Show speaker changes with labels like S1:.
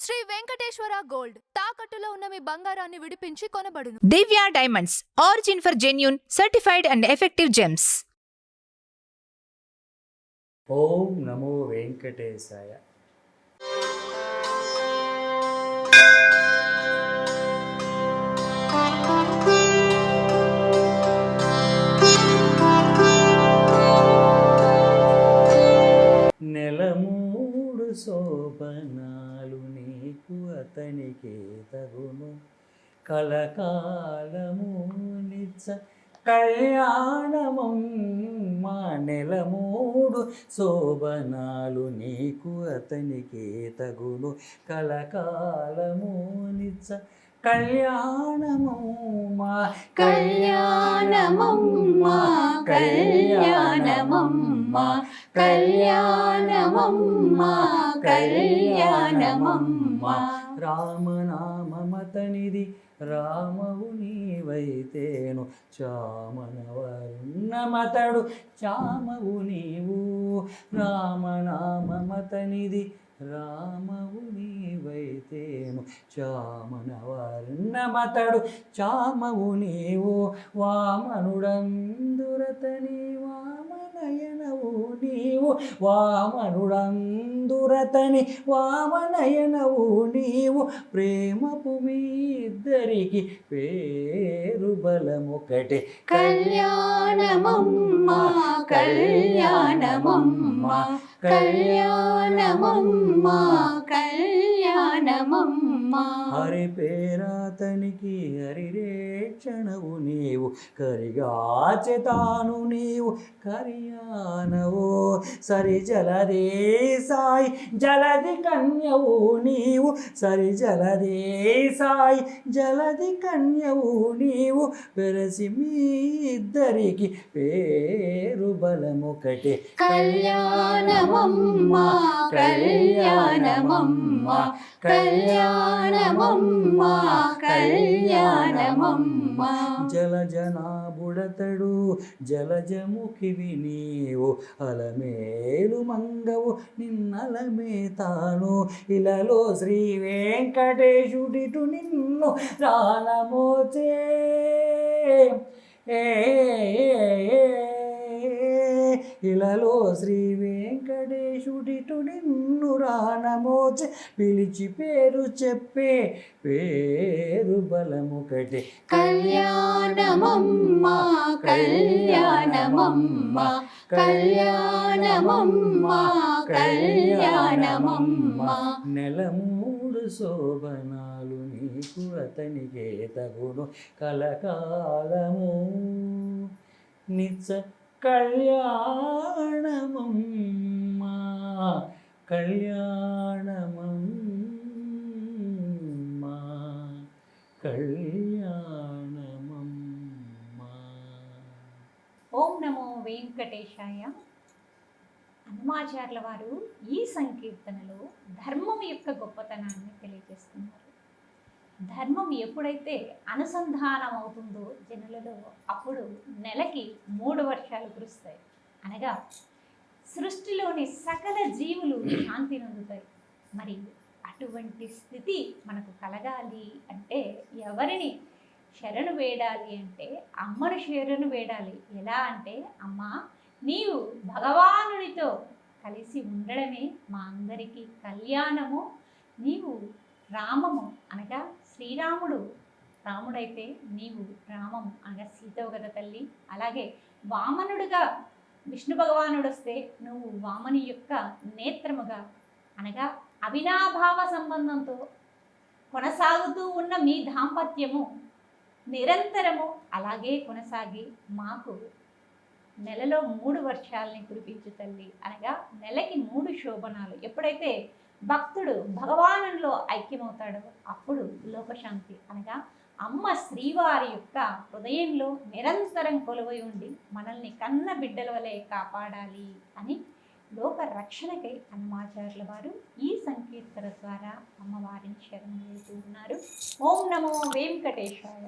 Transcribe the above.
S1: Shri Venkateswara gold తాకట్టులో ఉన్న మీ బంగారాన్ని విడిపించి కొనబడును.
S2: Divya diamonds, origin for genuine, certified and effective gems.
S3: ఓం నమో వెంకటేశాయ. నెలమూడు శోభనాలు నీకు అతనికి తగును, కలకాలము నిత్య కళ్యాణమమ్మా. నెలమూడు శోభనాలు నీకు అతనికి తగును, కలకాలము నిత్య కళ్యాణమమ్మా.
S4: కళ్యాణమమ్మా కళ్యాణమమ్మా కళ్యాణమమ్మా కళ్యాణమమ్మా.
S3: రామనామమతనిది రామవు నీవైతేను, చామనవర్ణమతడు చామవు నీవు. రామనామమతనిది రామవు నీవైతేను, చామనవర్ణమతడు చామవు నీవు. వామనుడందురతని వామనయనవు నీవు, వామనుడందురతని వామనయనవు నీవు. ప్రేమపు మీ ఇద్దరికి పేరు బలమొకటే,
S4: కళ్యాణమమ్మా కళ్యాణమమ్మా కళ్యాణమమ్మా కళ్యాణమమ్మా.
S3: హరి పేరాతనికి హరిరేక్షణవు నీవు, కరిగాచెతాను నీవు కరియానవు. సరి జలదే సాయి జలది కన్యవు నీవు, సరి జలదే సాయి జలది కన్యవు నీవు. పెరసి మీ ఇద్దరికి పేరు బలమొకటే,
S4: కళ్యాణమమ్మా కళ్యాణమమ్మా కళ్యాణమమ్మా కళ్యాణమమ్మా.
S3: జలజనాబుడతడు జలజముఖివి నీవు, అలమేలు మంగవు నిన్నలమే తాను. ఇలలో శ్రీ వెంకటేశుడిటు నిన్ను రానమోచే, ఇలలో శ్రీ వెంకటేశుడిటు నిన్ను రానమోచే. పిలిచి పేరు చెప్పే పేరు బలమొకటే,
S4: కళ్యాణమమ్మా కళ్యాణమమ్మా కళ్యాణమమ్మా కళ్యాణమమ్మా.
S3: నెలమూడు శోభనాలు నీకు అతనికే తగును, కలకాలము నిత్య కళ్యాణమమ్మా కళ్యాణమమ్మా కళ్యాణమమ్మా.
S5: ఓం నమో వెంకటేశాయ. హనుమాచార్యుల వారు ఈ సంకీర్తనలో ధర్మం యొక్క గొప్పతనాన్ని తెలియజేస్తున్నారు. ధర్మం ఎప్పుడైతే అనుసంధానం అవుతుందో జనులలో, అప్పుడు నెలకి 3 వర్షాలు కురుస్తాయి. అనగా సృష్టిలోని సకల జీవులు శాంతి నొందుతాయి. మరి అటువంటి స్థితి మనకు కలగాలి అంటే ఎవరిని శరణు వేడాలి అంటే అమ్మను శరణు వేడాలి. ఎలా అంటే, అమ్మ నీవు భగవానునితో కలిసి ఉండడమే మా అందరికీ కళ్యాణము. నీవు రామము అనగా శ్రీరాముడు రాముడైతే నీవు రామము అనగా సీతవు కదా తల్లి. అలాగే వామనుడుగా విష్ణు భగవానుడు వస్తే నువ్వు వామని యొక్క నేత్రముగా అనగా అవినాభావ సంబంధంతో కొనసాగుతూ ఉన్న మీ దాంపత్యము నిరంతరము అలాగే కొనసాగి మాకు నెలలో 3 వర్షాలని కురిపించు తల్లి. అనగా నెలకి 3 శోభనాలు. ఎప్పుడైతే భక్తుడు భగవానులో ఐక్యమవుతాడో అప్పుడు లోకశాంతి. అనగా అమ్మ శ్రీవారి యొక్క హృదయంలో నిరంతరం కొలువై ఉండి మనల్ని కన్న బిడ్డల వలె కాపాడాలి అని లోక రక్షణకై హనుమాచార్యుల వారు ఈ సంకీర్తన ద్వారా అమ్మవారిని శరణు వేడుతూ ఉన్నారు. ఓం నమో వెంకటేశాయ.